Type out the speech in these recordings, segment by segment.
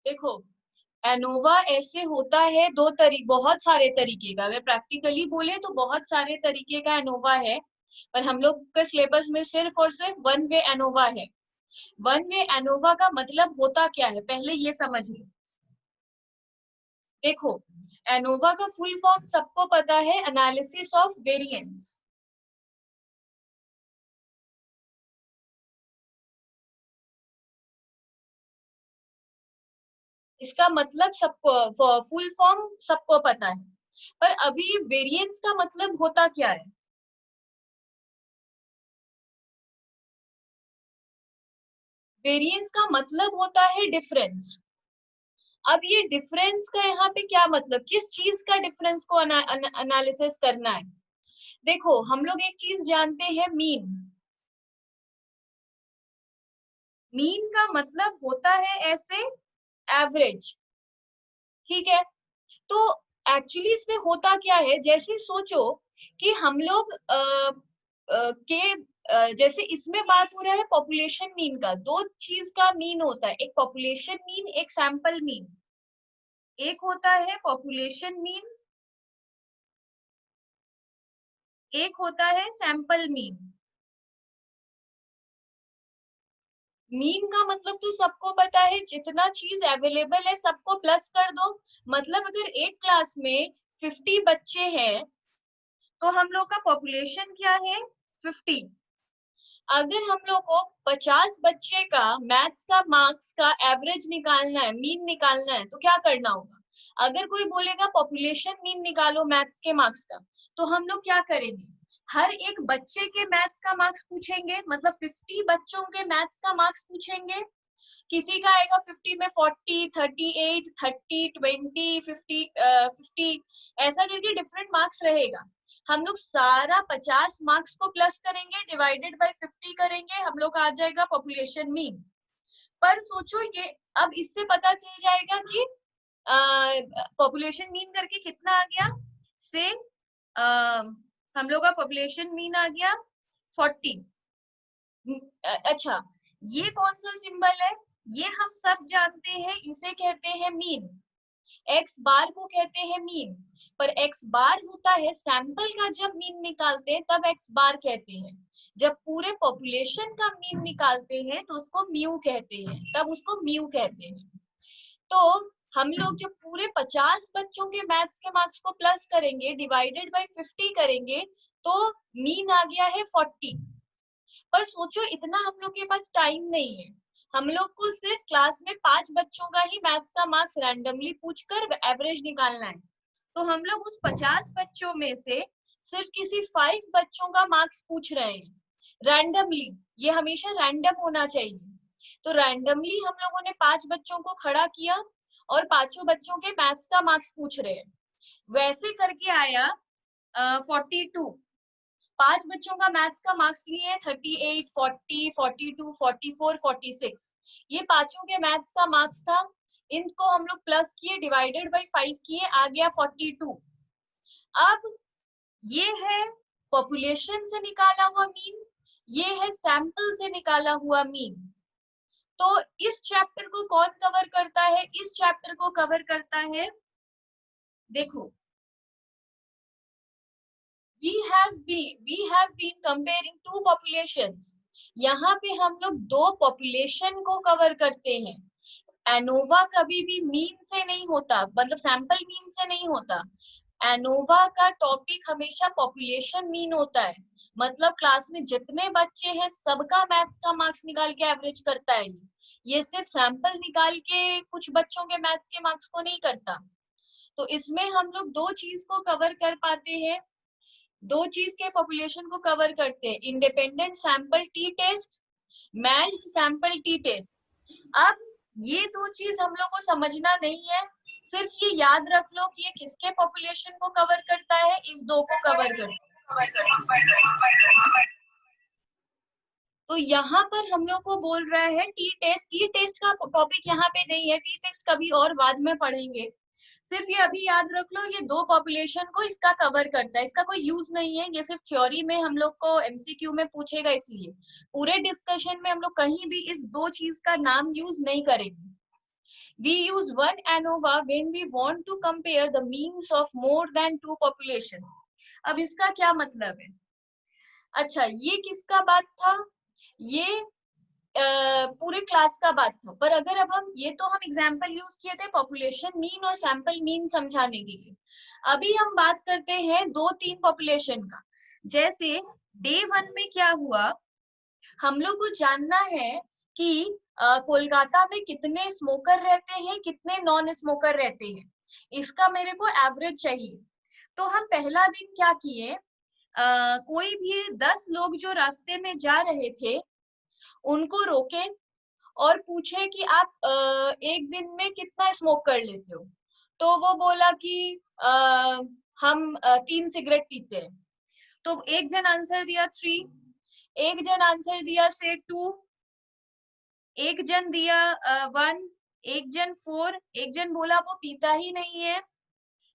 देखो, एनोवा ऐसे होता है बहुत सारे तरीके का। अगर प्रैक्टिकली बोले तो बहुत सारे तरीके का एनोवा है, पर हम लोग के सिलेबस में सिर्फ और सिर्फ वन वे एनोवा है। वन वे एनोवा का मतलब होता क्या है, पहले ये समझ लो। देखो, एनोवा का फुल फॉर्म सबको पता है, एनालिसिस ऑफ वेरिएंस। इसका मतलब सबको, फुल फॉर्म सबको पता है, पर अभी वेरिएंस का मतलब होता क्या है? वेरिएंस का मतलब होता है डिफरेंस। अब ये डिफरेंस का यहाँ पे क्या मतलब, किस चीज का डिफरेंस को एनालिसिस करना है? देखो, हम लोग एक चीज जानते हैं, मीन। मीन का मतलब होता है ऐसे एवरेज, ठीक है? तो एक्चुअली इसमें होता क्या है, जैसे सोचो कि हम लोग जैसे इसमें बात हो रहा है पॉपुलेशन मीन का। दो चीज का मीन होता है, एक पॉपुलेशन मीन, एक सैंपल मीन। एक होता है पॉपुलेशन मीन, एक होता है सैंपल मीन। मीन का मतलब तो सबको पता है, जितना चीज अवेलेबल है सबको प्लस कर दो। मतलब अगर एक क्लास में 50 बच्चे हैं तो हम लोग का पॉपुलेशन क्या है, 50। अगर हम लोग को 50 बच्चे का मैथ्स का मार्क्स का एवरेज निकालना है, मीन निकालना है, तो क्या करना होगा? अगर कोई बोलेगा पॉपुलेशन मीन निकालो मैथ्स के मार्क्स का, तो हम लोग क्या करेंगे? हर एक बच्चे के मैथ्स का मार्क्स पूछेंगे, मतलब 50 बच्चों के मैथ्स का मार्क्स पूछेंगे। किसी का आएगा 50 में 40, 38, 30, 20, 50, 50, ऐसा करके डिफरेंट मार्क्स रहेगा। हम लोग सारा 50 मार्क्स को प्लस करेंगे, डिवाइडेड बाय 50 करेंगे, हम लोग आ जाएगा पॉपुलेशन मीन। पर सोचो ये, अब इससे पता चल जाएगा कि पॉपुलेशन मीन करके कितना आ गया, से हम लोग का पॉपुलेशन मीन आ गया 40। अच्छा, ये कौन सा सिंबल है? ये हम सब जानते हैं, इसे कहते हैं मीन। एक्स बार को कहते हैं मीन। पर एक्स बार होता है सैंपल का, जब मीन निकालते हैं तब एक्स बार कहते हैं। जब पूरे पॉपुलेशन का मीन निकालते हैं तो उसको म्यू कहते हैं, तब उसको म्यू कहते हैं। तो हम लोग जब पूरे 50 बच्चों के मैथ्स के मार्क्स को प्लस करेंगे, डिवाइडेड बाय 50 करेंगे, तो मीन आ गया है 40। पर सोचो, इतना हम लोग के पास टाइम नहीं है। हम लोग को सिर्फ क्लास में 5 बच्चों का ही मैथ्स का मार्क्स रैंडमली पूछकर एवरेज निकालना है। तो हम लोग उस 50 बच्चों में से सिर्फ किसी 5 बच्चों का मार्क्स पूछ रहे हैं रैंडमली। ये हमेशा रैंडम होना चाहिए। तो रैंडमली हम लोगों ने 5 बच्चों को खड़ा किया और पांचों बच्चों के मैथ्स का मार्क्स पूछ रहे हैं। वैसे करके आया 42। 5 बच्चों का मैथ्स का मार्क्स लिए 38, 40, 42, 44, 46। ये पांचों के मैथ्स का मार्क्स था। इनको हम लोग प्लस किए, डिवाइडेड बाय 5 किए, आ गया 42। अब ये है पॉपुलेशन से निकाला हुआ मीन, ये है सैंपल से निकाला हुआ मीन। तो इस चैप्टर को कौन कवर करता है? इस चैप्टर को कवर करता है, देखो, we have been comparing two populations। यहाँ पे हम लोग दो पॉपुलेशन को कवर करते हैं। एनोवा कभी भी मीन से नहीं होता, मतलब सैंपल मीन से नहीं होता। एनोवा का टॉपिक हमेशा पॉपुलेशन मीन होता है। मतलब क्लास में जितने बच्चे हैं सबका मैथ्स का मार्क्स निकाल के एवरेज करता है। ये सिर्फ सैंपल निकाल के कुछ बच्चों के मैथ्स के मार्क्स को नहीं करता। तो इसमें हम लोग दो चीज को कवर कर पाते हैं, दो चीज के पॉपुलेशन को कवर करते हैं, independent sample t test, matched sample t test. अब ये दो चीज हम लोग को समझना नहीं है, सिर्फ ये याद रख लो कि ये किसके पॉपुलेशन को कवर करता है, इस दो को कवर करता है। तो यहाँ पर हम लोग को बोल रहा है टी टेस्ट। टी टेस्ट का टॉपिक यहाँ पे नहीं है, टी टेस्ट कभी और बाद में पढ़ेंगे। सिर्फ ये अभी याद रख लो, ये दो पॉपुलेशन को इसका कवर करता है। इसका कोई यूज नहीं है, ये सिर्फ थ्योरी में हम लोग को एमसीक्यू में पूछेगा, इसलिए पूरे डिस्कशन में हम लोग कहीं भी इस दो चीज का नाम यूज नहीं करेंगे। We use one ANOVA when we want to compare the means of more than 2 population. अब इसका क्या मतलब है? अच्छा, ये किसका बात था? ये पूरे क्लास का बात था, पर अगर अब हम ये तो हम एग्जाम्पल यूज किए थे पॉपुलेशन मीन और सैंपल मीन समझाने के लिए। अभी हम बात करते हैं 2-3 पॉपुलेशन का। जैसे डे 1 में क्या हुआ, हम लोग को जानना है कि कोलकाता में कितने स्मोकर रहते हैं, कितने नॉन स्मोकर रहते हैं, इसका मेरे को एवरेज चाहिए। तो हम पहला दिन क्या किए, कोई भी 10 लोग जो रास्ते में जा रहे थे उनको रोके और पूछे कि आप एक दिन में कितना स्मोक कर लेते हो। तो वो बोला कि हम 3 सिगरेट पीते हैं। तो एक जन आंसर दिया 3, एक जन आंसर दिया से 2, एक जन दिया 1, एक जन 4, एक जन बोला वो पीता ही नहीं है,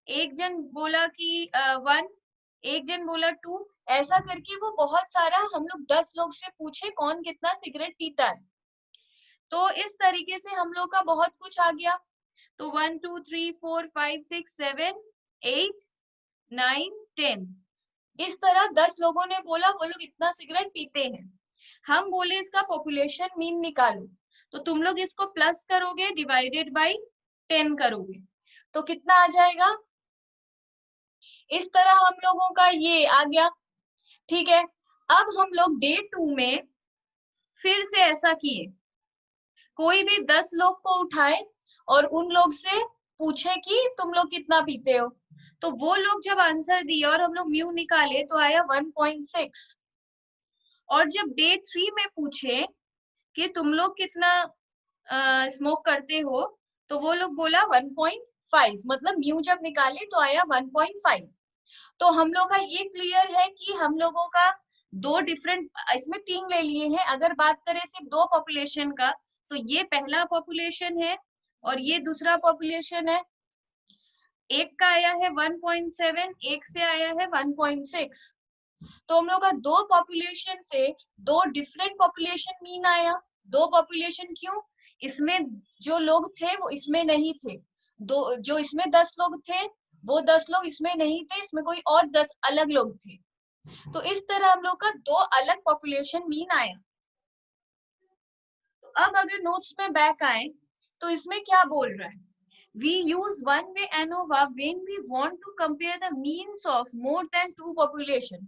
एक जन बोला कि 1, एक जन बोला 2। ऐसा करके वो बहुत सारा, हम लोग 10 लोग से पूछे कौन कितना सिगरेट पीता है। तो इस तरीके से हम लोग का बहुत कुछ आ गया। तो 1 2 3 4 5 6 7 8 9 10, इस तरह 10 लोगों ने बोला वो लोग इतना सिगरेट पीते हैं। हम बोले इसका पॉपुलेशन मीन निकालो, तो तुम लोग इसको प्लस करोगे, डिवाइडेड बाय 10 करोगे, तो कितना आ जाएगा? इस तरह हम लोगों का ये आ गया। ठीक है, अब हम लोग डे 2 में फिर से ऐसा किए, कोई भी 10 लोग को उठाए और उन लोग से पूछे कि तुम लोग कितना पीते हो। तो वो लोग जब आंसर दिए और हम लोग म्यू निकाले तो आया 1.6। और जब डे 3 में पूछे कि तुम लोग कितना स्मोक करते हो, तो वो लोग बोला 1.5, मतलब म्यू जब निकाले तो आया 1.5। तो हम लोग का ये क्लियर है कि हम लोगों का दो डिफरेंट, इसमें 3 ले लिए हैं। अगर बात करें सिर्फ 2 पॉपुलेशन का, तो ये पहला पॉपुलेशन है और ये दूसरा पॉपुलेशन है। एक का आया है 1.7, एक से आया है 1.6। तो हम लोग का 2 पॉपुलेशन से 2 डिफरेंट पॉपुलेशन मीन आया। 2 पॉपुलेशन क्यों? इसमें जो लोग थे वो इसमें नहीं थे, दो जो इसमें 10 लोग थे वो 10 लोग इसमें नहीं थे, इसमें कोई और 10 अलग लोग थे। तो इस तरह हम लोग का 2 अलग पॉपुलेशन मीन आया। तो अब अगर नोट्स में बैक आए तो इसमें क्या बोल रहा है, we use one way ANOVA when we want to compare the means of more than 2 population।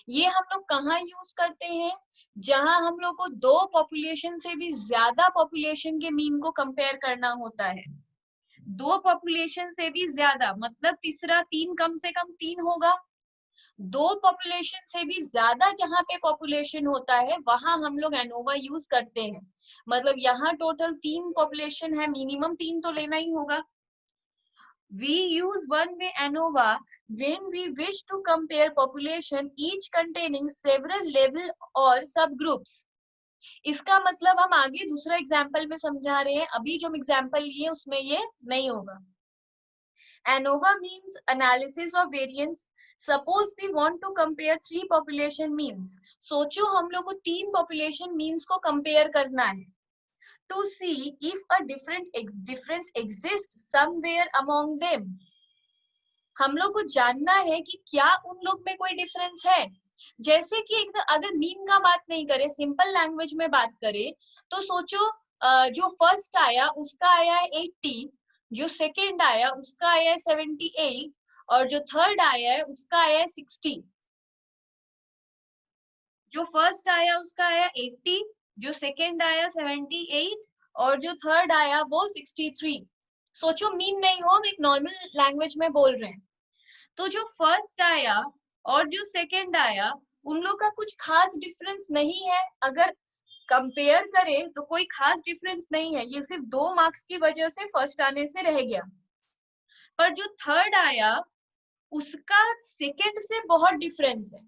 ये हम लोग कहाँ यूज करते हैं? जहां हम लोग को 2 पॉपुलेशन से भी ज्यादा पॉपुलेशन के मीन को कंपेयर करना होता है। 2 पॉपुलेशन से भी ज्यादा मतलब तीसरा 3, कम से कम 3 होगा। 2 पॉपुलेशन से भी ज्यादा जहां पे पॉपुलेशन होता है वहां हम लोग एनोवा यूज करते हैं। मतलब यहाँ टोटल 3 पॉपुलेशन है, मिनिमम 3 तो लेना ही होगा। We use one-way ANOVA when we wish to compare population each containing several level और subgroups। इसका मतलब हम आगे दूसरा एग्जाम्पल में समझा रहे हैं, अभी जो एग्जाम्पल लिए उसमें ये नहीं होगा। ANOVA means analysis of variance। Suppose we want to compare 3 population means। सोचो हम लोग को 3 population means को compare करना है, to see if a difference exists somewhere among them। हम लोग को जानना है कि क्या उन लोग में कोई डिफरेंस है। जैसे कि अगर मीन का बात नहीं करें, सिंपल लैंग्वेज में बात करें, तो सोचो जो फर्स्ट आया उसका आया है 80, जो सेकंड आया उसका आया है 78 और जो थर्ड आया है उसका आया है 60। जो फर्स्ट आया उसका आया 80, जो सेकंड आया 78 और जो थर्ड आया वो 63। सोचो मीन नहीं हो, हम एक नॉर्मल लैंग्वेज में बोल रहे हैं। तो जो फर्स्ट आया और जो सेकंड आया उन लोग का कुछ खास डिफरेंस नहीं है। अगर कंपेयर करें तो कोई खास डिफरेंस नहीं है, ये सिर्फ 2 मार्क्स की वजह से फर्स्ट आने से रह गया। पर जो थर्ड आया उसका सेकंड से बहुत डिफरेंस है।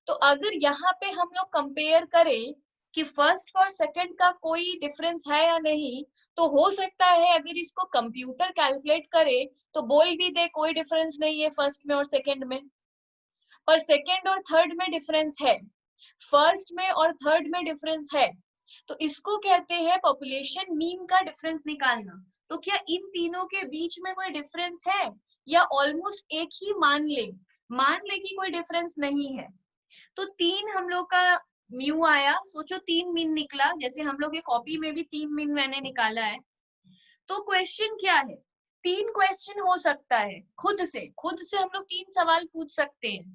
तो अगर यहाँ पे हम लोग कंपेयर करें कि फर्स्ट और सेकंड का कोई डिफरेंस है या नहीं, तो हो सकता है अगर इसको कंप्यूटर कैलकुलेट करे तो बोल भी दे कोई डिफरेंस नहीं है फर्स्ट में और सेकंड में। पर सेकंड और थर्ड में डिफरेंस है, फर्स्ट में और थर्ड में डिफरेंस है। तो इसको कहते हैं पॉपुलेशन मीन का डिफरेंस निकालना। तो क्या इन तीनों के बीच में कोई डिफरेंस है, या ऑलमोस्ट एक ही मान ले कि कोई डिफरेंस नहीं है। तो 3 हम लोग का म्यू आया, सोचो 3 मीन निकला, जैसे हम लोग के कॉपी में भी 3 मीन मैंने निकाला है। तो क्वेश्चन क्या है, 3 क्वेश्चन हो सकता है, खुद से हम लोग 3 सवाल पूछ सकते हैं।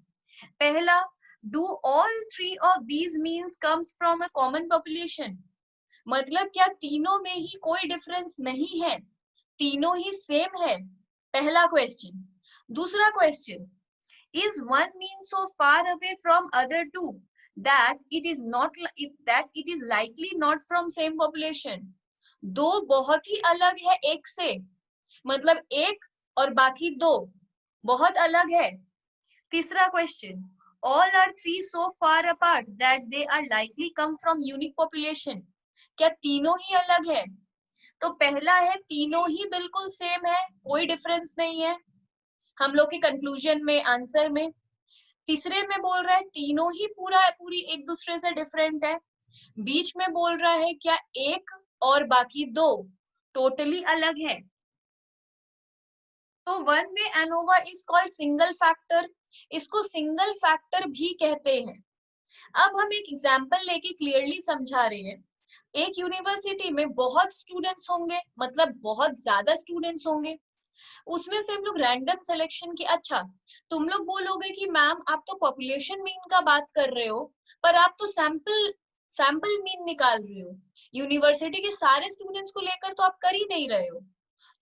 पहला, do all 3 of these means comes from a common population, मतलब क्या तीनों में ही कोई डिफरेंस नहीं है, तीनों ही सेम है, पहला क्वेश्चन। दूसरा question, is one mean so far away from other two that it is likely not from same population, दो बहुत ही अलग है एक से, मतलब एक और बाकी दो बहुत अलग है। तीसरा question, all are three so far apart that they are likely come from unique population, क्या तीनों ही अलग है। तो पहला है तीनों ही बिल्कुल सेम है, कोई डिफरेंस नहीं है हम लोग के कंक्लूजन में, आंसर में। तीसरे में बोल रहा है तीनों ही पूरी एक दूसरे से डिफरेंट है। बीच में बोल रहा है क्या एक और बाकी दो टोटली अलग है। तो one way ANOVA is called single factor, इसको सिंगल फैक्टर भी कहते हैं। अब हम एक एग्जांपल लेके क्लियरली समझा रहे हैं। एक यूनिवर्सिटी में बहुत स्टूडेंट्स होंगे, मतलब बहुत ज्यादा स्टूडेंट्स होंगे, उसमें से हम लोग रैंडम सिलेक्शन की, अच्छा तुम लोग बोलोगे कि मैम आप तो पॉपुलेशन मीन का बात कर रहे हो, पर आप तो सैंपल मीन निकाल रहे हो, यूनिवर्सिटी के सारे स्टूडेंट्स को लेकर तो आप कर ही नहीं रहे हो।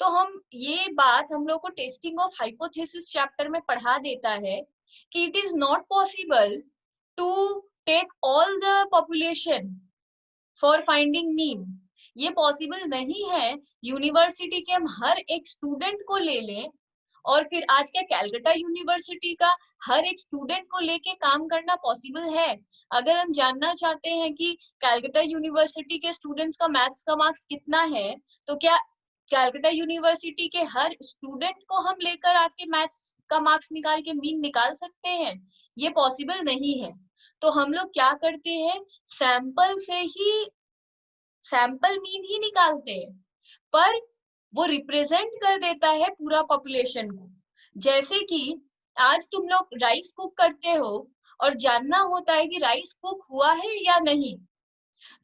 तो हम ये बात हम लोग को टेस्टिंग ऑफ हाइपोथेसिस चैप्टर में पढ़ा देता है कि it is not possible to take all the population for finding mean, ये पॉसिबल नहीं है यूनिवर्सिटी के हम हर एक स्टूडेंट को ले लें, और फिर आज क्या कैलकाटा यूनिवर्सिटी का हर एक स्टूडेंट को लेके काम करना पॉसिबल है। अगर हम जानना चाहते हैं कि कैलकाटा यूनिवर्सिटी के स्टूडेंट्स का मैथ्स का मार्क्स कितना है, तो क्या कैलकाटा यूनिवर्सिटी के हर स्टूडेंट को हम लेकर आके मैथ्स का मार्क्स निकाल के मीन निकाल सकते हैं, ये पॉसिबल नहीं है। तो हम लोग क्या करते हैं, सैंपल से ही सैंपल मीन ही निकालते हैं, पर वो रिप्रेजेंट कर देता है पूरा पॉपुलेशन को। जैसे कि आज तुम लोग राइस कुक करते हो और जानना होता है कि राइस कुक हुआ है या नहीं,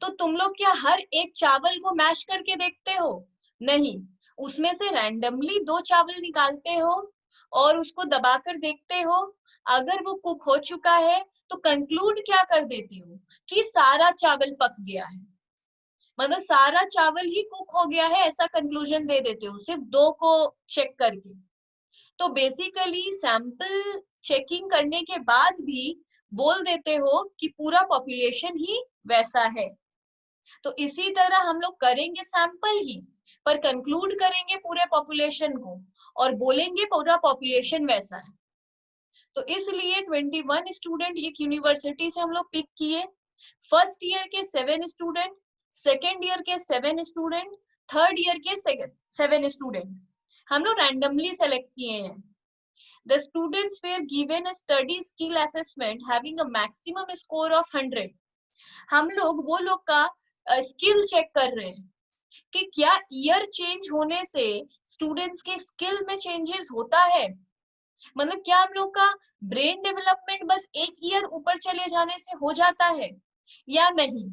तो तुम लोग क्या हर एक चावल को मैश करके देखते हो, नहीं, उसमें से रैंडमली 2 चावल निकालते हो और उसको दबाकर देखते हो, अगर वो कुक हो चुका है तो कंक्लूड क्या कर देते हो कि सारा चावल पक गया है, मतलब सारा चावल ही कुक हो गया है, ऐसा कंक्लूजन दे देते हो सिर्फ 2 को चेक करके। तो बेसिकली सैंपल चेकिंग करने के बाद भी बोल देते हो कि पूरा पॉपुलेशन ही वैसा है। तो इसी तरह हम लोग करेंगे सैंपल ही, पर कंक्लूड करेंगे पूरे पॉपुलेशन को और बोलेंगे पूरा पॉपुलेशन वैसा है। तो इसलिए 21 स्टूडेंट एक यूनिवर्सिटी से हम लोग पिक किए, फर्स्ट ईयर के 7 स्टूडेंट, सेकेंड ईयर के 7 स्टूडेंट, थर्ड ईयर के 7 स्टूडेंट हम लोग रैंडमली सेलेक्ट किए हैं। The students were given a study skill assessment having a maximum score of 100. हम लोग वो लोग का स्किल चेक कर रहे हैं कि क्या ईयर चेंज होने से स्टूडेंट्स के स्किल में चेंजेस होता है, मतलब क्या हम लोग का ब्रेन डेवलपमेंट बस एक ईयर ऊपर चले जाने से हो जाता है या नहीं,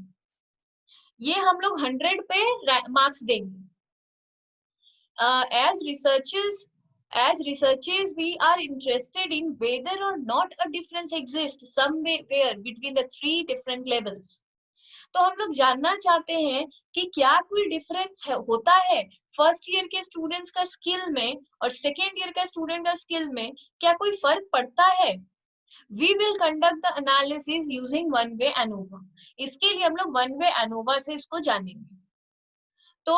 ये हम लोग 100 पे मार्क्स देंगे। As researchers we are interested in whether or not a difference exists somewhere between the 3 different levels. तो हम लोग जानना चाहते हैं कि क्या कोई डिफरेंस होता है फर्स्ट ईयर के स्टूडेंट्स का स्किल में और सेकेंड ईयर का स्टूडेंट का स्किल में, क्या कोई फर्क पड़ता है। We will conduct the analysis using one way ANOVA. इसके लिए हम लोग one way ANOVA से इसको जानेंगे। तो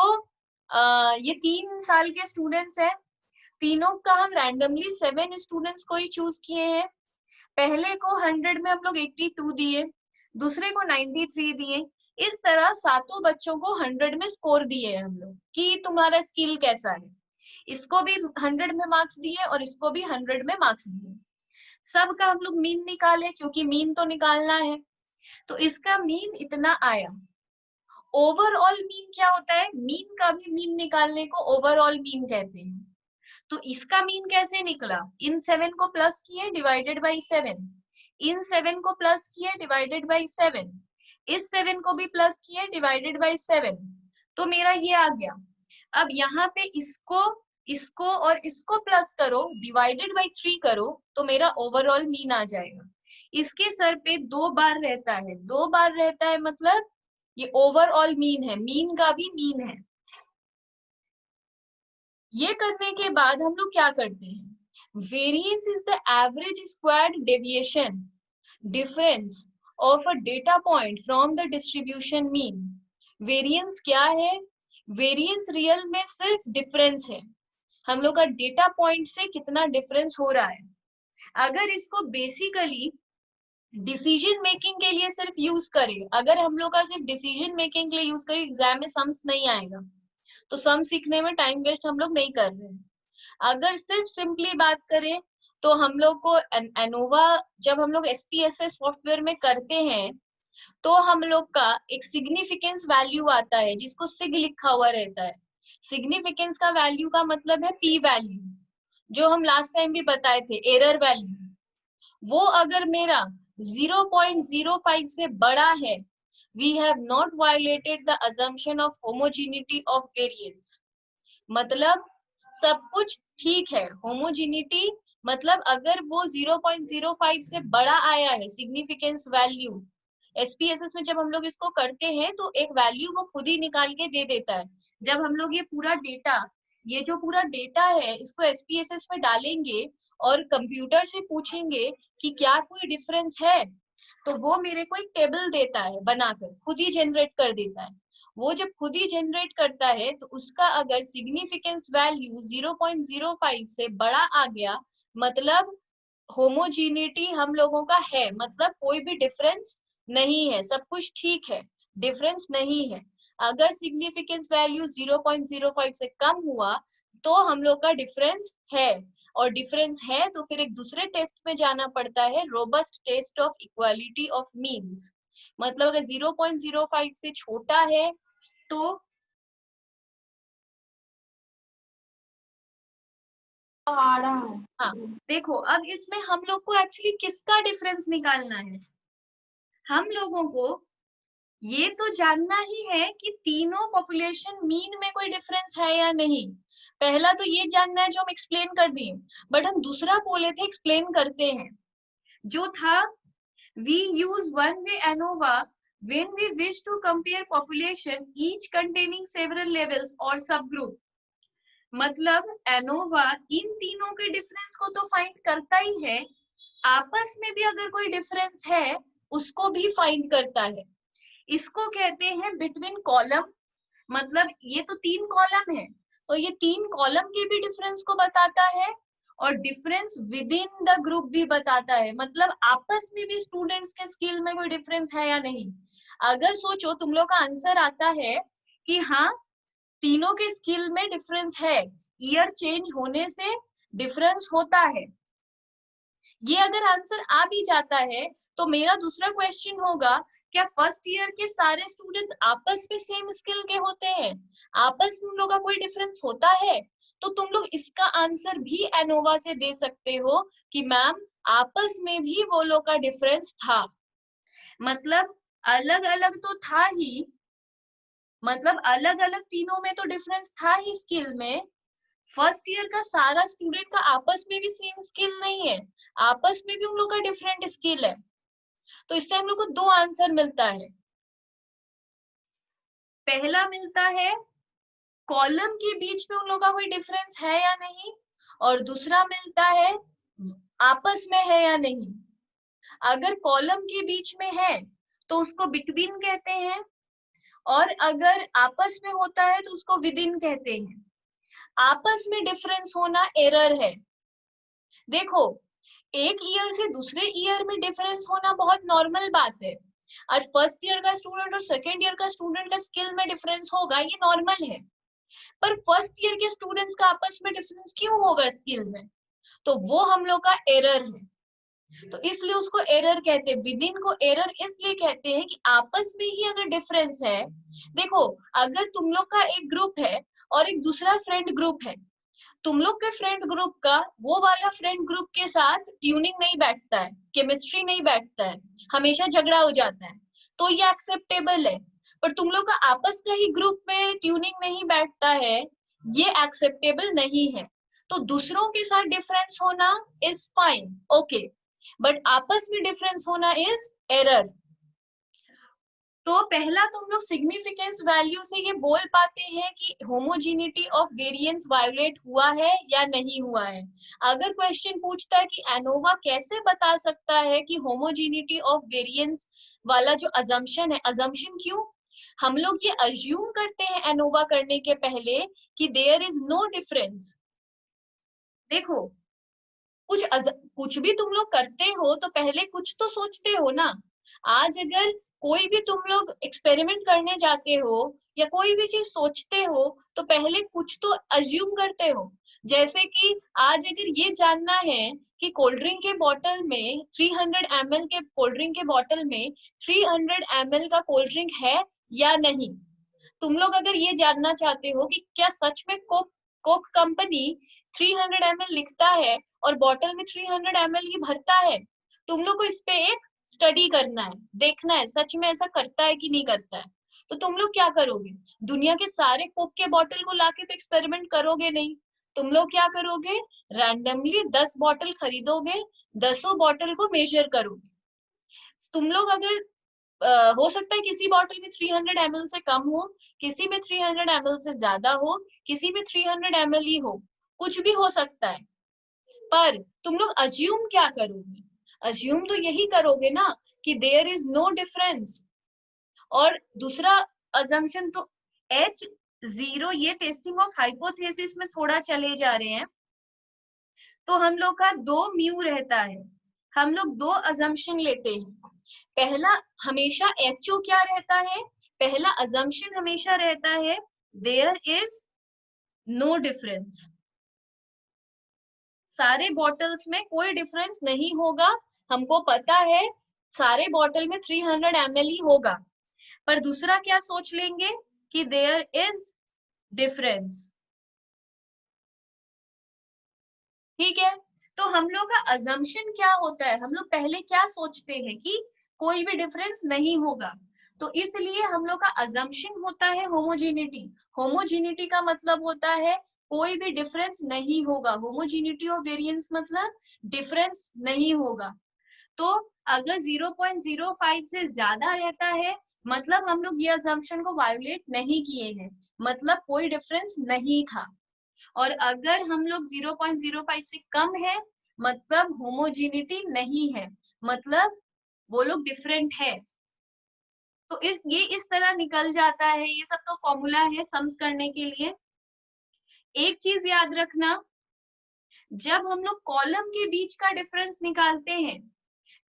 ये 3 साल के स्टूडेंट्स हैं, तीनों का हम रैंडमली 7 स्टूडेंट्स को ही चूज किए हैं। पहले को 100 में हम लोग 82 दिए, दूसरे को 93 दिए, इस तरह सातों बच्चों को 100 में स्कोर दिए हम लोग कि तुम्हारा स्किल कैसा है। इसको भी 100 में मार्क्स दिए और इसको भी 100 में मार्क्स दिए। सबका हम लोग मीन निकाले क्योंकि मीन तो निकालना है। तो इसका मीन इतना आया ओवरऑल मीन क्या होता है? मीन का भी मीन निकालने को ओवरऑल मीन कहते हैं। तो इसका मीन कैसे निकला? इन 7 को प्लस किए डिवाइडेड बाई 7, इन 7 को प्लस किए डिवाइडेड बाई 7, इस 7 को भी प्लस किए डिवाइडेड बाई 7, तो मेरा ये आ गया। अब यहाँ पे इसको और इसको प्लस करो, डिवाइडेड बाई 3 करो, तो मेरा ओवरऑल मीन आ जाएगा। इसके सर पे 2 बार रहता है, 2 बार रहता है मतलब ये ओवरऑल मीन है, मीन का भी मीन है। ये करने के बाद हम लोग क्या करते हैं? Variance is the average squared deviation difference of a data point from the distribution mean. Variance क्या है? वेरिएंस रियल में सिर्फ डिफरेंस है, हम लोग का डेटा पॉइंट से कितना डिफरेंस हो रहा है। अगर इसको बेसिकली डिसीजन मेकिंग के लिए सिर्फ यूज करें, अगर हम लोग का सिर्फ डिसीजन मेकिंग के लिए यूज करें, एग्जाम में सम्स नहीं आएगा, तो सम सीखने में टाइम वेस्ट हम लोग नहीं कर रहे हैं। अगर सिर्फ सिंपली बात करें तो हम लोग को एनोवा, जब हम लोग SPSS सॉफ्टवेयर में करते हैं तो हम लोग का एक सिग्निफिकेंस वैल्यू आता है जिसको सिग लिखा हुआ रहता है। सिग्निफिकेंस का वैल्यू का मतलब है P वैल्यू, जो हम लास्ट टाइम भी बताए थे, एरर वैल्यू। वो अगर मेरा 0.05 से बड़ा है, we have not violated the assumption of homogeneity of variance, मतलब सब कुछ ठीक है। होमोजेनिटी मतलब अगर वो 0.05 से बड़ा आया है सिग्निफिकेंस वैल्यू, SPSS में जब हम लोग इसको करते हैं तो एक वैल्यू वो खुद ही निकाल के दे देता है। जब हम लोग ये जो पूरा डेटा है इसको SPSS में डालेंगे और कंप्यूटर से पूछेंगे कि क्या कोई डिफरेंस है, तो वो मेरे को एक टेबल देता है बनाकर, खुद ही जनरेट कर देता है। वो जब खुद ही जनरेट करता है तो उसका अगर सिग्निफिकेंस वैल्यू 0.05 से बड़ा आ गया, मतलब होमोजीनिटी हम लोगों का है, मतलब कोई भी डिफरेंस नहीं है, सब कुछ ठीक है, डिफरेंस नहीं है। अगर सिग्निफिकेंस वैल्यू 0.05 से कम हुआ तो हम लोग का डिफरेंस है, और डिफरेंस है तो फिर एक दूसरे टेस्ट में जाना पड़ता है, robust test of equality of means. मतलब अगर 0.05 से छोटा है तो हाँ, देखो अब इसमें हम लोग को एक्चुअली किसका डिफरेंस निकालना है? हम लोगों को ये तो जानना ही है कि तीनों पॉपुलेशन मीन में कोई डिफरेंस है या नहीं। पहला तो ये जानना है जो हम एक्सप्लेन कर दिए, बट हम दूसरा बोले थे एक्सप्लेन करते हैं, जो था we use one way ANOVA when we wish to compare population each containing several levels or subgroup। मतलब ANOVA इन तीनों के डिफरेंस को तो फाइंड करता ही है, आपस में भी अगर कोई डिफरेंस है उसको भी फाइंड करता है। इसको कहते हैं बिटवीन कॉलम, मतलब ये तो 3 कॉलम है तो ये 3 कॉलम के भी डिफरेंस को बताता है और difference within the group भी बताता है, मतलब आपस में भी स्टूडेंट्स के स्किल में कोई डिफरेंस है या नहीं। अगर सोचो तुम लोग का आंसर आता है कि हाँ तीनों के स्किल में डिफरेंस है, ईयर चेंज होने से डिफरेंस होता है, ये अगर आंसर आ भी जाता है तो मेरा दूसरा क्वेश्चन होगा, क्या फर्स्ट ईयर के सारे स्टूडेंट्स आपस में सेम स्किल के होते हैं? आपस में उन लोगों का कोई डिफरेंस होता है? तो तुम लोग इसका आंसर भी एनोवा से दे सकते हो कि मैम आपस में भी वो लोग का डिफरेंस था, मतलब अलग अलग तो था ही, मतलब अलग अलग तीनों में तो डिफरेंस था ही स्किल में। फर्स्ट ईयर का सारा स्टूडेंट का आपस में भी सेम स्किल नहीं है, आपस में भी उन लोग का डिफरेंट स्किल है। तो इससे हम लोग को 2 आंसर मिलता है। पहला मिलता है कॉलम के बीच में उन लोगों का कोई डिफरेंस है या नहीं, और दूसरा मिलता है आपस में है या नहीं। अगर कॉलम के बीच में है तो उसको बिटवीन कहते हैं, और अगर आपस में होता है तो उसको विद इन कहते हैं। आपस में डिफरेंस होना एरर है। देखो एक ईयर से दूसरे ईयर में डिफरेंस होना बहुत नॉर्मल बात है। आज फर्स्ट ईयर का स्टूडेंट और सेकेंड ईयर का स्टूडेंट का स्किल में डिफरेंस होगा, ये नॉर्मल है। पर फर्स्ट ईयर के स्टूडेंट्स का आपस में डिफरेंस क्यों होगा स्किल में? तो वो हम लोग का एरर है। तो इसलिए उसको एरर कहते हैं। विद इन को एरर इसलिए कहते हैं कि आपस में ही अगर डिफरेंस है, देखो अगर तुम लोग का एक ग्रुप है और एक दूसरा फ्रेंड ग्रुप है, तुम लोग के फ्रेंड ग्रुप का वो वाला फ्रेंड ग्रुप के साथ ट्यूनिंग नहीं बैठता है, केमिस्ट्री नहीं बैठता है, हमेशा झगड़ा हो जाता है, तो ये एक्सेप्टेबल है। पर तुम लोग का आपस का ही ग्रुप में ट्यूनिंग नहीं बैठता है, ये एक्सेप्टेबल नहीं है। तो दूसरों के साथ डिफरेंस होना इज फाइन, ओके, बट आपस में डिफरेंस होना इज एरर। तो पहला तुम लोग सिग्निफिकेंस वैल्यू से ये बोल पाते हैं कि होमोजीनिटी ऑफ वेरिएंस वायोलेट हुआ है या नहीं हुआ है। अगर क्वेश्चन पूछता है कि एनोवा कैसे बता सकता है कि होमोजीनिटी ऑफ वेरिएंस वाला जो अजम्पशन है, अजम्पशन क्यों, हम लोग ये अज्यूम करते हैं एनोवा करने के पहले कि देयर इज नो डिफरेंस। देखो कुछ भी तुम लोग करते हो तो पहले कुछ तो सोचते हो ना। आज अगर कोई भी तुम लोग एक्सपेरिमेंट करने जाते हो या कोई भी चीज सोचते हो तो पहले कुछ तो अज्यूम करते हो। जैसे कि आज अगर ये जानना है कि कोल्ड ड्रिंक के बॉटल में 300 ml के कोल्ड ड्रिंक के बॉटल में 300 ml का कोल्ड ड्रिंक है या नहीं, तुम लोग अगर ये जानना चाहते हो कि क्या सच में कोक कोक कंपनी 300 ml लिखता है और बॉटल में 300 ml ही भरता है, तुम लोग को इस पे एक स्टडी करना है, देखना है सच में ऐसा करता है कि नहीं करता है। तो तुम लोग क्या करोगे, दुनिया के सारे कोक के बॉटल को लाके तो एक्सपेरिमेंट करोगे नहीं, तुम लोग क्या करोगे, रैंडमली 10 बॉटल खरीदोगे, 10 बॉटल को मेजर करोगे। तुम लोग अगर हो सकता है किसी बॉटल में 300 ml से कम हो, किसी में 300 ml से ज्यादा हो, किसी में 300 ml ही हो, कुछ भी हो सकता है। पर तुम लोग अज्यूम क्या करोगे, अज्यूम तो यही करोगे ना कि देयर इज नो डिफरेंस। और दूसरा अजम्पशन तो H0, ये टेस्टिंग ऑफ हाइपोथेसिस में थोड़ा चले जा रहे हैं। तो हम लोग का 2 म्यू रहता है, हम लोग 2 अजम्पशन लेते हैं। पहला हमेशा एचओ क्या रहता है, पहला अजम्पशन हमेशा रहता है देयर इज नो डिफरेंस, सारे बॉटल्स में कोई डिफरेंस नहीं होगा, हमको पता है सारे बॉटल में 300 ml ही होगा। पर दूसरा क्या सोच लेंगे कि देयर इज डिफरेंस, ठीक है। तो हम लोग का अजम्पशन क्या होता है, हम लोग पहले क्या सोचते हैं कि कोई भी डिफरेंस नहीं होगा, तो इसलिए हम लोग का अजम्पशन होता है होमोजेनिटी। होमोजेनिटी का मतलब होता है कोई भी डिफरेंस नहीं होगा, होमोजेनिटी ऑफ वेरिएंस मतलब डिफरेंस नहीं होगा। तो अगर 0.05 से ज्यादा रहता है मतलब हम लोग ये अजम्पशन को वायोलेट नहीं किए हैं, मतलब कोई डिफरेंस नहीं था। और अगर हम लोग 0.05 से कम है मतलब होमोजीनिटी नहीं है, मतलब वो लोग डिफरेंट है। तो ये इस तरह निकल जाता है, ये सब तो फॉर्मूला है सम्स करने के लिए। एक चीज याद रखना, जब हम लोग कॉलम के बीच का डिफरेंस निकालते हैं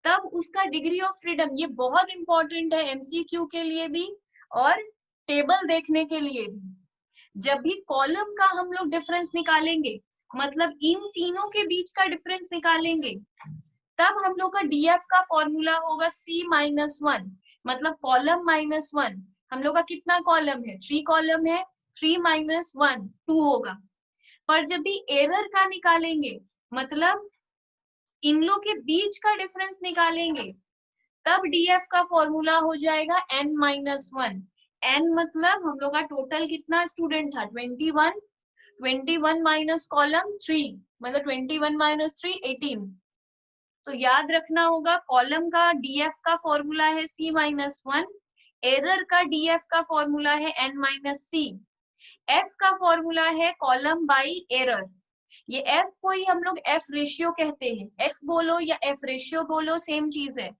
तब उसका डिग्री ऑफ फ्रीडम, ये बहुत इंपॉर्टेंट है एमसीक्यू के लिए भी और टेबल देखने के लिए भी। जब भी कॉलम का हम लोग डिफरेंस निकालेंगे मतलब इन तीनों के बीच का डिफरेंस निकालेंगे, तब हम लोग का डीएफ का फॉर्मूला होगा C-1, मतलब कॉलम -1। हम लोग का कितना कॉलम है, 3 कॉलम है, 3 - 1 2 होगा। पर जब भी एरर का निकालेंगे मतलब इन लोग के बीच का डिफरेंस निकालेंगे, तब डीएफ का फॉर्मूला हो जाएगा N-1। N मतलब हम लोग का टोटल कितना स्टूडेंट था, 21, 21 माइनस कॉलम 3 मतलब 21 - 3 18। तो याद रखना होगा कॉलम का डीएफ का फॉर्मूला है C-1, एरर का डीएफ का फॉर्मूला है N-C, एफ का फॉर्मूला है कॉलम बाई एरर। ये एफ को ही हम लोग एफ रेशियो कहते हैं, एफ बोलो या एफ रेशियो बोलो सेम चीज है।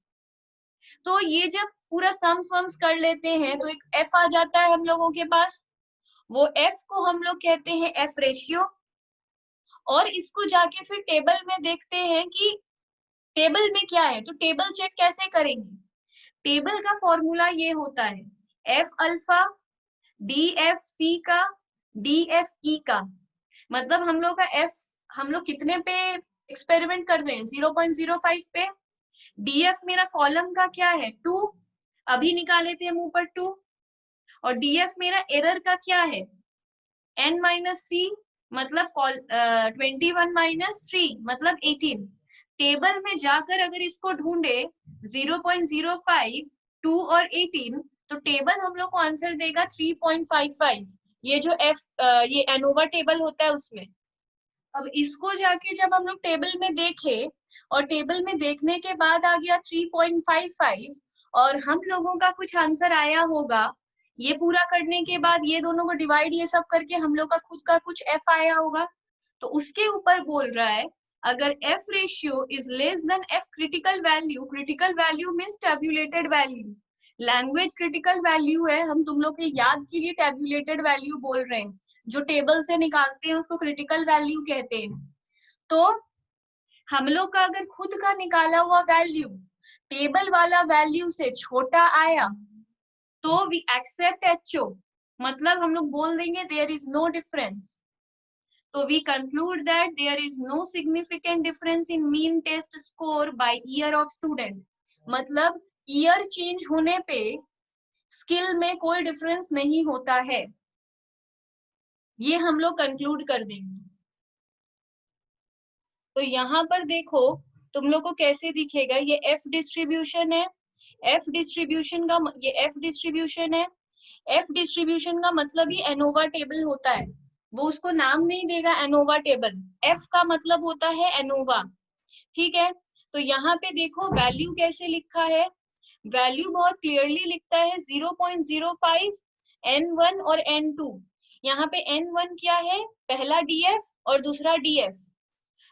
तो ये जब पूरा सम्स वम्स कर लेते हैं तो एक एफ आ जाता है हम लोगों के पास, वो एफ को हम लोग कहते हैं एफ रेशियो। और इसको जाके फिर टेबल में देखते हैं कि टेबल में क्या है, तो टेबल चेक कैसे करेंगे, टेबल का फॉर्मूला ये होता है F alpha D F C का डी एफ ई का, मतलब हम लोग का एफ हम लोग कितने पे एक्सपेरिमेंट कर रहे हैं 0.05 पे। डीएफ मेरा कॉलम का क्या है 2, अभी निकाले थे हम ऊपर 2, और डीएफ मेरा एरर का क्या है n माइनस सी, मतलब 21 माइनस 3 मतलब 18। टेबल में जाकर अगर इसको ढूंढे 0.05, 2 और 18, तो टेबल हम लोग को आंसर देगा 3.55। ये जो ये एनोवा टेबल होता है उसमें। अब इसको जाके जब हम लोग टेबल में देखे, और टेबल में देखने के बाद आ गया 3.55, और हम लोगों का कुछ आंसर आया होगा, ये पूरा करने के बाद ये दोनों को डिवाइड ये सब करके हम लोग का खुद का कुछ एफ आया होगा। तो उसके ऊपर बोल रहा है अगर F ratio is less than F critical value means tabulated value, language critical value है, हम तुम लोग के याद के लिए टेबुलेटेड वैल्यू बोल रहे हैं, जो टेबल से निकालते हैं उसको क्रिटिकल वैल्यू कहते हैं। तो हम लोग का अगर खुद का निकाला हुआ वैल्यू टेबल वाला वैल्यू से छोटा आया तो वी एक्सेप्ट एचओ, मतलब हम लोग बोल देंगे देयर इज नो डिफरेंस। तो we conclude that there is no significant difference in mean test score by year of student, मतलब ईयर चेंज होने पे स्किल में कोई डिफरेंस नहीं होता है, ये हम लोग कंक्लूड कर देंगे। तो यहाँ पर देखो तुम लोग को कैसे दिखेगा, ये एफ डिस्ट्रीब्यूशन है, एफ डिस्ट्रीब्यूशन का ये एफ डिस्ट्रीब्यूशन है। एफ डिस्ट्रीब्यूशन का मतलब ही एनोवा टेबल होता है, वो उसको नाम नहीं देगा एनोवा टेबल, एफ का मतलब होता है एनोवा, ठीक है। तो यहाँ पे देखो वैल्यू कैसे लिखा है, वैल्यू बहुत क्लियरली लिखता है 0.05, N1 और N2। यहाँ पे N1 क्या है, पहला डीएफ और दूसरा डीएफ।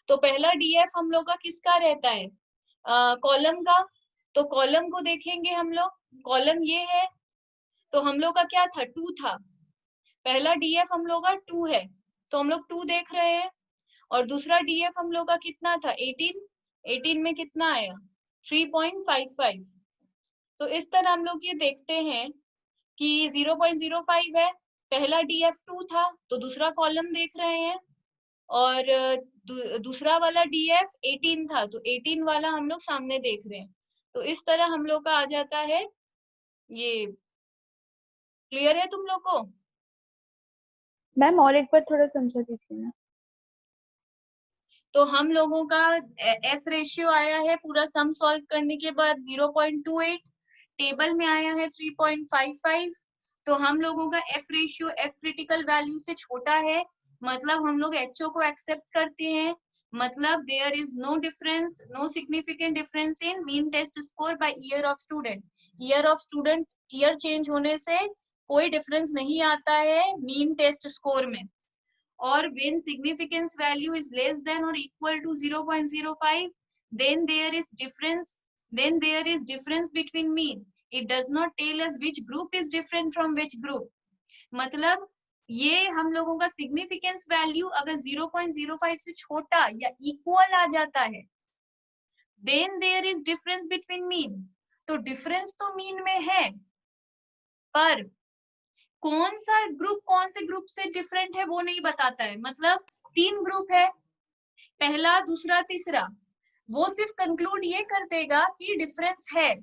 तो पहला डीएफ हम लोग का किसका रहता है, कॉलम का। तो कॉलम को देखेंगे हम लोग, कॉलम ये है, तो हम लोग का क्या था 2 था, पहला डीएफ हम लोग का 2 है, तो हम लोग 2 देख रहे हैं। और दूसरा डीएफ हम लोग का कितना था 18, 18 में कितना आया 3.55। तो इस तरह हम लोग ये देखते हैं कि 0.05 है, पहला डीएफ 2 था तो दूसरा कॉलम देख रहे हैं, और दूसरा वाला डीएफ 18 था तो 18 वाला हम लोग सामने देख रहे हैं। तो इस तरह हम लोग का आ जाता है ये। क्लियर है तुम लोग को? मैम और एक बार थोड़ा समझा दीजिए ना। तो हम लोगों का एफ रेशियो आया है पूरा सम सॉल्व करने के बाद 0.28, टेबल में आया है 3.55। तो हम लोगों का F ratio F critical value से छोटा है, मतलब हम लोग एचओ को एक्सेप्ट करते हैं, मतलब there is no difference, no significant difference in mean test score by year of student. Year of student, year change होने से कोई डिफरेंस नहीं आता है मीन टेस्ट स्कोर में। or when significance value is less than or equal to 0.05, then there is difference between mean. It does not tell us which group is different from which group. मतलब ये हम लोगों का significance value अगर 0.05 से छोटा या इक्वल आ जाता है then there is difference between mean। तो डिफरेंस तो मीन में है, पर कौन सा ग्रुप कौन से ग्रुप से डिफरेंट है वो नहीं बताता है। मतलब 3 ग्रुप है, पहला दूसरा तीसरा, वो सिर्फ कंक्लूड ये कर देगा कि डिफरेंस है,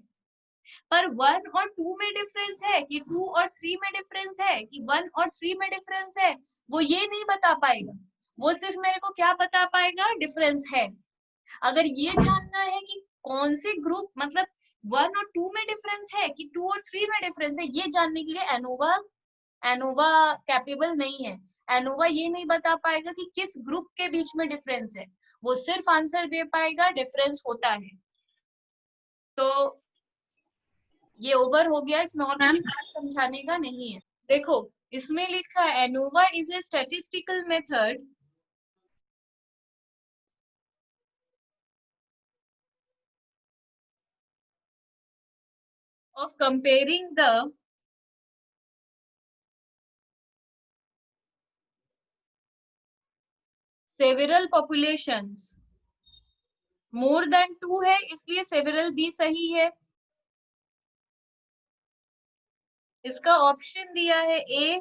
पर 1 और 2 में डिफरेंस है कि 2 और 3 में डिफरेंस है कि 1 और 3 में डिफरेंस है, वो ये नहीं बता पाएगा। वो सिर्फ मेरे को क्या बता पाएगा, डिफरेंस है। अगर ये जानना है कि कौन से ग्रुप मतलब 1 और 2 में डिफरेंस है कि 2 और 3 में डिफरेंस है, ये जानने के लिए एनोवा कैपेबल नहीं है। एनोवा ये नहीं बता पाएगा कि किस ग्रुप के बीच में डिफरेंस है, वो सिर्फ आंसर दे पाएगा डिफरेंस होता है। तो ये ओवर हो गया, इसमें और कुछ खास समझाने का नहीं है। देखो इसमें लिखा है ANOVA is a statistical method of comparing the several populations। More than 2 है इसलिए सेवरल भी सही है। इसका ऑप्शन दिया है A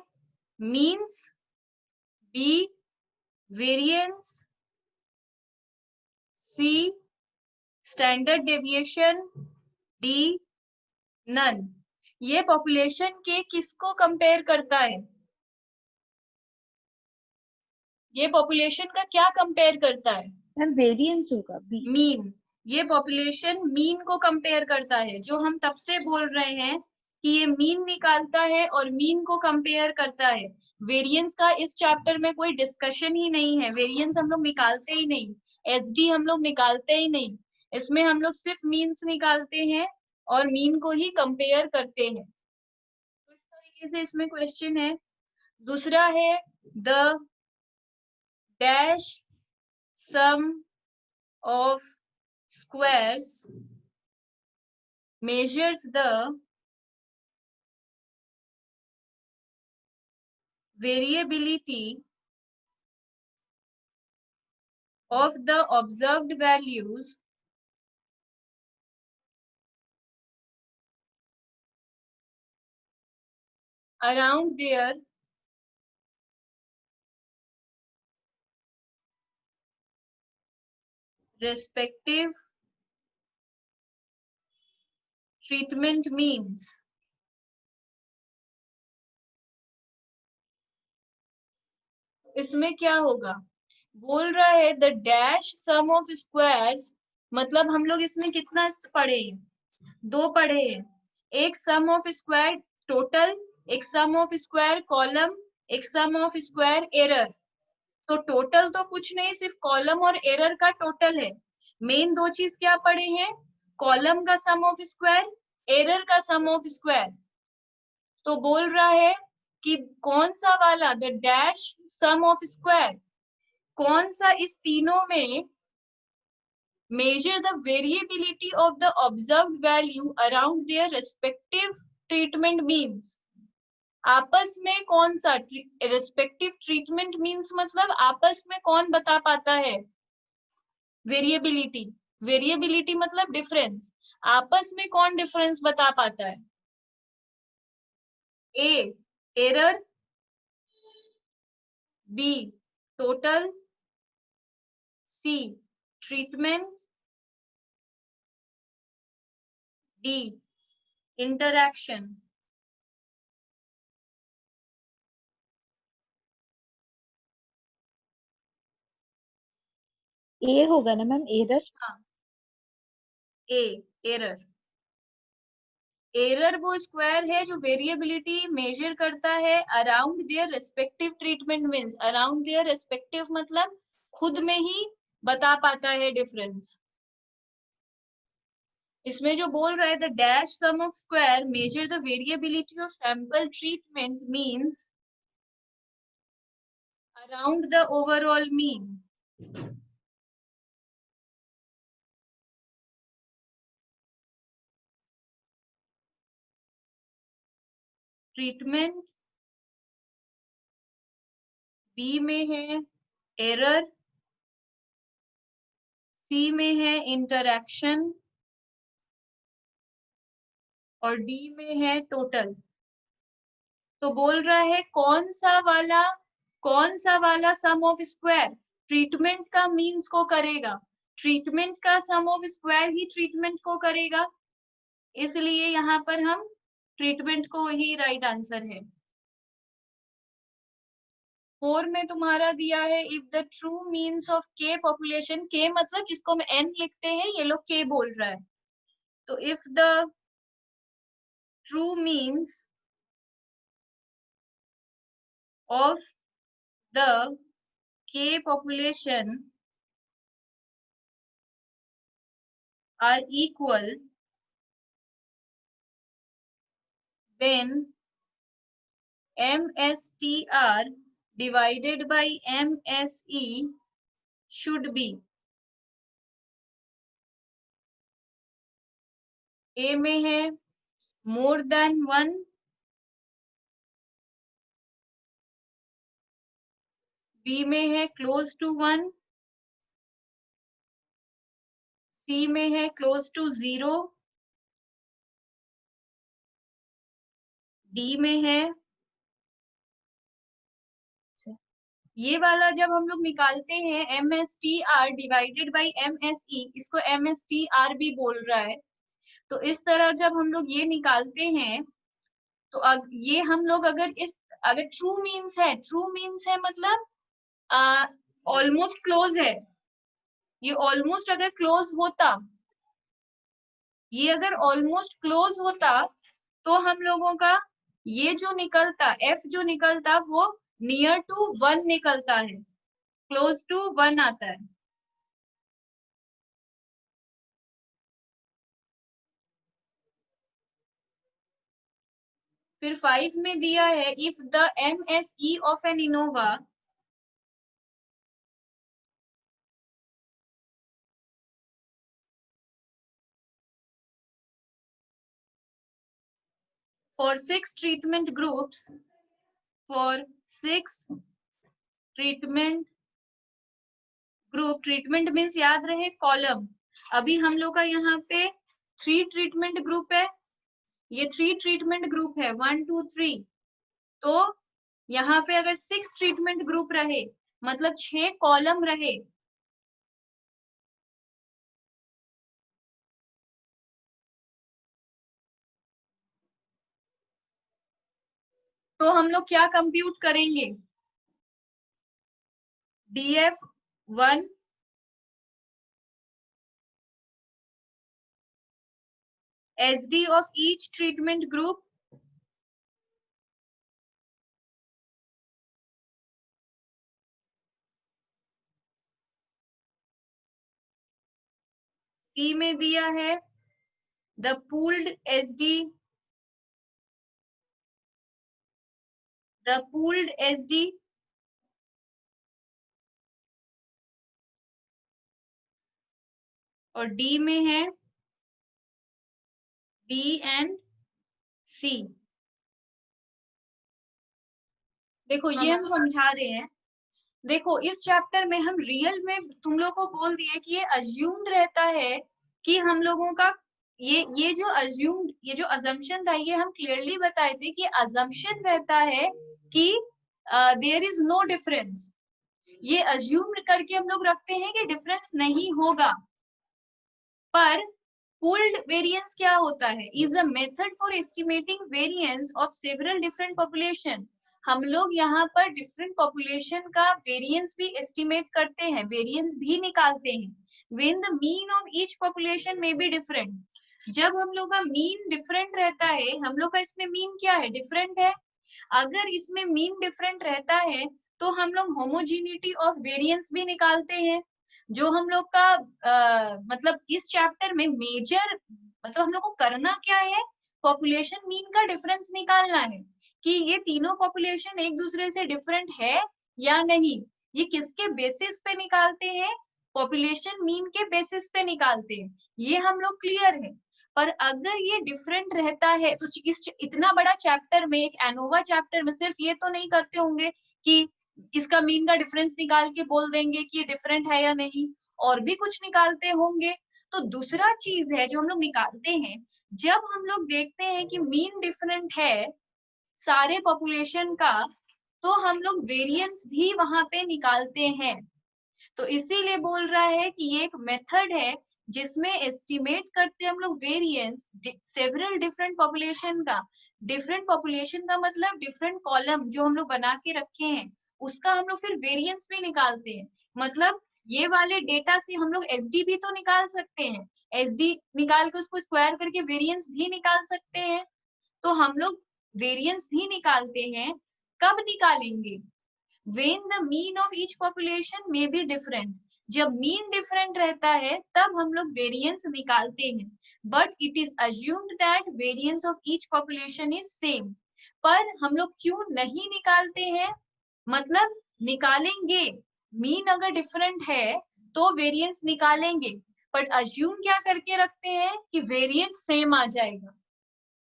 means, B variance, C standard deviation, D none. ये पॉपुलेशन के किसको कंपेयर करता है? ये पॉपुलेशन का क्या कंपेयर करता है? मैम वेरिएंस होगा बी। मीन। ये पॉपुलेशन मीन को कंपेयर करता है, जो हम तब से बोल रहे हैं कि ये मीन निकालता है और मीन को कंपेयर करता है। वेरिएंस का इस चैप्टर में कोई डिस्कशन ही नहीं है, वेरिएंस हम लोग निकालते ही नहीं, एसडी हम लोग निकालते ही नहीं। इसमें हम लोग सिर्फ मीन्स निकालते हैं और मीन को ही कंपेयर करते हैं। तो इस तरीके से इसमें क्वेश्चन है। दूसरा है the dash sum of squares measures the variability of the observed values around their respective treatment means। इसमें क्या होगा? बोल रहा है the dash sum of squares, मतलब हम लोग इसमें कितना पढ़े हैं? दो पढ़े हैं। एक सम ऑफ स्क्वायर टोटल, एक सम ऑफ स्क्वायर कॉलम, एक सम ऑफ स्क्वायर एरर। तो टोटल तो कुछ नहीं, सिर्फ कॉलम और एरर का टोटल है। मेन दो चीज क्या पढ़े हैं? कॉलम का सम ऑफ स्क्वायर, एरर का सम ऑफ स्क्वायर। तो बोल रहा है कि कौन सा वाला the dash sum of square, कौन सा इस तीनों में measure the variability of the observed value around their respective treatment means। आपस में कौन सा रेस्पेक्टिव ट्रीटमेंट मीन्स, मतलब आपस में कौन बता पाता है वेरिएबिलिटी? वेरिएबिलिटी मतलब डिफरेंस। आपस में कौन डिफरेंस बता पाता है? A error, B total, C treatment, D interaction. A होगा ना मैम, एरर। हाँ, ए एरर। एरर वो स्क्वायर है जो वेरिएबिलिटी मेजर करता है around their respective treatment means. Around their respective मतलब खुद में ही बता पाता है डिफरेंस। इसमें जो बोल रहा है the dash sum of square measure the variability of sample treatment means around the overall mean. Treatment B में है एरर, सी में है इंटरैक्शन और डी में है टोटल। तो बोल रहा है कौन सा वाला सम ऑफ स्क्वायर ट्रीटमेंट का मीन्स को करेगा? ट्रीटमेंट का सम ऑफ स्क्वायर ही ट्रीटमेंट को करेगा, इसलिए यहाँ पर हम ट्रीटमेंट को ही राइट आंसर है। 4 में तुम्हारा दिया है if the true means of के पॉपुलेशन, के मतलब जिसको हम एन लिखते हैं, ये लोग के बोल रहा है। तो if the true means of the के population are equal, then MSTR divided by MSE should be। A में है more than 1, B में है close to 1, C में है close to 0, D में है ये वाला जब हम लोग निकालते हैं MSTR डिवाइडेड बाई MSE, इसको MSTR भी बोल रहा है, तो इस तरह जब हम लोग ये निकालते हैं तो ये हम लोग अगर ट्रू मीन्स है मतलब ऑलमोस्ट क्लोज है, ये ऑलमोस्ट अगर क्लोज होता, ये अगर ऑलमोस्ट क्लोज होता तो हम लोगों का ये जो निकलता, F जो निकलता वो नियर टू 1 निकलता है, क्लोज टू 1 आता है। फिर 5 में दिया है if the MSE of an ANOVA for 6 treatment groups, for 6 treatment treatment means याद रहे कॉलम, अभी हम लोग का यहाँ पे 3 ट्रीटमेंट ग्रुप है, ये 3 ट्रीटमेंट ग्रुप है 1 2 3, तो यहाँ पे अगर 6 ट्रीटमेंट ग्रुप रहे मतलब 6 कॉलम रहे, तो हम लोग क्या कंप्यूट करेंगे, DF1 SD of each treatment group C में दिया है the pooled SD और D में है B and C। देखो ये हम समझा रहे हैं, देखो इस चैप्टर में हम रियल में तुम लोग को बोल दिए कि ये अज्यूम्ड रहता है कि हम लोगों का ये जो अज्यूम्ड, ये जो अजम्पशन था ये हम क्लियरली बताए थे कि अजम्पशन रहता है कि देयर इज नो डिफरेंस, ये अज्यूम करके हम लोग रखते हैं कि डिफरेंस नहीं होगा। पर पूल्ड वेरिएंस क्या होता है, is a method for estimating variance of several different population. हम लोग यहाँ पर डिफरेंट पॉपुलेशन का वेरिएंस भी एस्टिमेट करते हैं, वेरिएंस भी निकालते हैं। When the mean of each population में बी डिफरेंट, जब हम लोग का मीन डिफरेंट रहता है, हम लोग का इसमें मीन क्या है, डिफरेंट है, अगर इसमें मीन डिफरेंट रहता है तो हम लोग होमोजीनिटी ऑफ वेरिएंस भी निकालते हैं। जो हम लोग का मतलब इस चैप्टर में मेजर मतलब हम लोग को करना क्या है, पॉपुलेशन मीन का डिफरेंस निकालना है कि ये तीनों पॉपुलेशन एक दूसरे से डिफरेंट है या नहीं। ये किसके बेसिस पे निकालते हैं, पॉपुलेशन मीन के बेसिस पे निकालते हैं, ये हम लोग क्लियर है। पर अगर ये डिफरेंट रहता है तो इस इतना बड़ा चैप्टर में, एक एनोवा चैप्टर में सिर्फ ये तो नहीं करते होंगे कि इसका मीन का डिफरेंस निकाल के बोल देंगे कि ये डिफरेंट है या नहीं, और भी कुछ निकालते होंगे। तो दूसरा चीज है जो हम लोग निकालते हैं, जब हम लोग देखते हैं कि मीन डिफरेंट है सारे पॉपुलेशन का, तो हम लोग वेरिएंस भी वहां पे निकालते हैं। तो इसीलिए बोल रहा है कि ये एक मेथड है जिसमें एस्टिमेट करते हम लोग वेरिएंस सेवरल डिफरेंट पॉपुलेशन का। डिफरेंट पॉपुलेशन का मतलब डिफरेंट कॉलम जो हम लोग बना के रखे हैं उसका हम लोग फिर वेरिएंस भी निकालते हैं। मतलब ये वाले डेटा से हम लोग एसडी भी तो निकाल सकते हैं, एसडी निकाल के उसको स्क्वायर करके वेरिएंस भी निकाल सकते हैं। तो हम लोग वेरिएंस भी निकालते हैं, कब निकालेंगे, when the mean of each population may be different, जब मीन डिफरेंट रहता है तब हम लोग वेरिएंस निकालते हैं, but it is assumed that variance of each population is same. पर हम लोग क्यों नहीं निकालते हैं, मतलब निकालेंगे, मीन अगर डिफरेंट है तो वेरिएंस निकालेंगे, बट अज्यूम क्या करके रखते हैं कि वेरिएंस सेम आ जाएगा।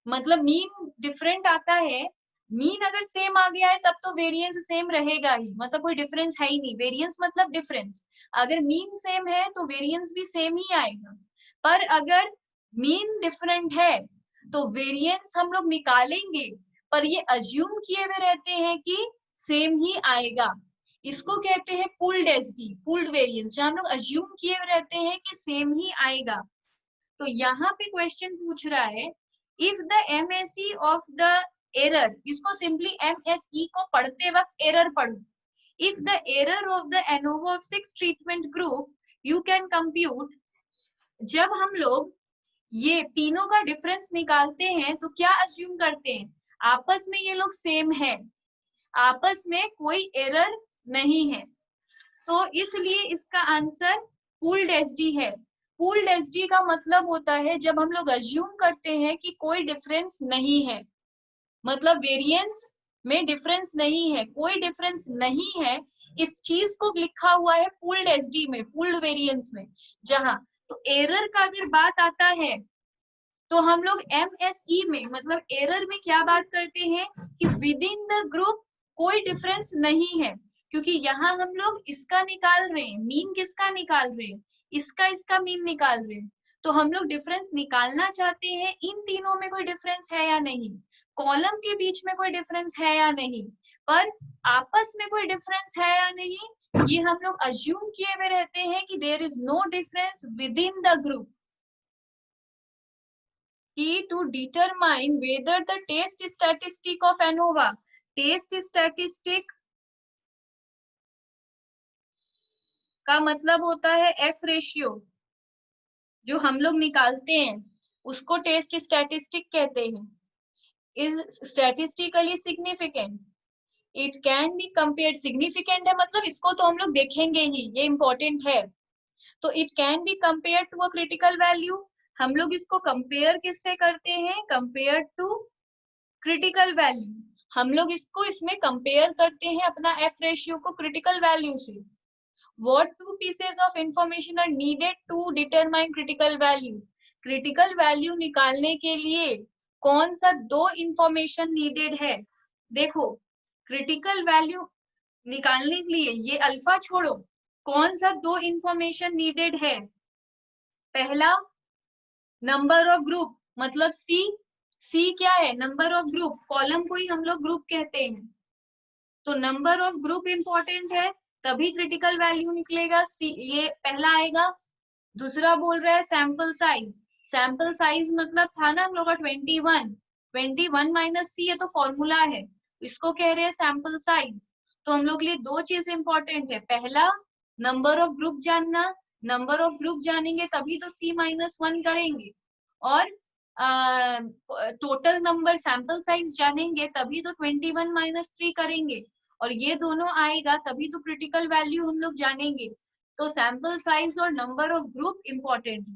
मतलब मीन डिफरेंट आता है, मीन अगर सेम आ गया है तब तो वेरिएंस सेम रहेगा ही, मतलब कोई डिफरेंस है ही नहीं, वेरिएंस मतलब डिफरेंस। अगर मीन सेम है तो वेरिएंस भी सेम ही आएगा। पर अगर मीन डिफरेंट है तो वेरिएंस हम लोग निकालेंगे, पर ये अज्यूम किए हुए रहते हैं कि सेम ही आएगा। इसको कहते हैं पूल्ड एसडी, पूल्ड वेरिएंस, जहां हम लोग अज्यूम किए रहते हैं कि सेम ही आएगा। तो यहाँ पे क्वेश्चन पूछ रहा है if the MSE of the error, इसको सिंपली एमएसई को पढ़ते वक्त एरर पढ़ो, if the error of the ANOVA of 6 treatment group you can compute, जब हम लोग ये तीनों का डिफरेंस निकालते हैं तो क्या अज्यूम करते हैं, आपस में ये लोग सेम है, आपस में कोई एरर नहीं है, तो इसलिए इसका आंसर पूल्ड एसडी है। पूल्ड एसडी का मतलब होता है जब हम लोग अज्यूम करते हैं कि कोई डिफरेंस नहीं है, मतलब वेरिएंस में डिफरेंस नहीं है, कोई डिफरेंस नहीं है, इस चीज को लिखा हुआ है पूल्ड एसडी में, पूल्ड वेरिएंस में। जहां तो एरर का अगर बात आता है तो हम लोग एमएसई में मतलब एरर में क्या बात करते हैं कि विद इन द ग्रुप कोई डिफरेंस नहीं है, क्योंकि यहाँ हम लोग इसका निकाल रहे हैं, मीन किसका निकाल रहे हैं, इसका मीन निकाल रहे हैं, तो हम लोग डिफरेंस निकालना चाहते हैं इन तीनों में कोई डिफरेंस है या नहीं, कॉलम के बीच में कोई डिफरेंस है या नहीं, पर आपस में कोई डिफरेंस है या नहीं, ये हम लोग अज्यूम किए हुए रहते हैं कि there is no difference within the group. To determine whether the test statistic of ANOVA, test statistic का मतलब होता है एफ रेशियो, जो हम लोग निकालते हैं उसको टेस्ट स्टैटिस्टिक कहते हैं, is statistically significant, it can be compared, significant है मतलब इसको तो हम लोग देखेंगे ही, ये इंपॉर्टेंट है, तो it can be compare to a critical value, हम लोग इसको कंपेयर किससे करते हैं, कंपेयर टू क्रिटिकल वैल्यू, हम लोग इसको इसमें कंपेयर करते हैं अपना एफ रेशियो को क्रिटिकल वैल्यू से। What two pieces of information are needed to determine critical value? Critical value निकालने के लिए कौन सा दो इंफॉर्मेशन नीडेड है, देखो क्रिटिकल वैल्यू निकालने के लिए ये अल्फा छोड़ो, कौन सा दो इंफॉर्मेशन नीडेड है, पहला नंबर ऑफ ग्रुप, मतलब सी क्या है, नंबर ऑफ ग्रुप, कॉलम को ही हम लोग ग्रुप कहते हैं, तो नंबर ऑफ ग्रुप इंपॉर्टेंट है तभी क्रिटिकल वैल्यू निकलेगा, ये पहला आएगा। दूसरा बोल रहा है सैंपल साइज, सैंपल साइज मतलब था ना हम लोग का 21 माइनस सी, ये तो फॉर्मूला है, इसको कह रहे हैं सैंपल साइज, तो हम लोग के लिए दो चीज इंपॉर्टेंट है, पहला नंबर ऑफ ग्रुप जानना, नंबर ऑफ ग्रुप जानेंगे तभी तो C-1 करेंगे, और टोटल नंबर सैंपल साइज जानेंगे तभी तो 21 - 3 करेंगे, और ये दोनों आएगा तभी तो क्रिटिकल वैल्यू हम लोग जानेंगे, तो सैंपल साइज और नंबर ऑफ ग्रुप इंपॉर्टेंट है।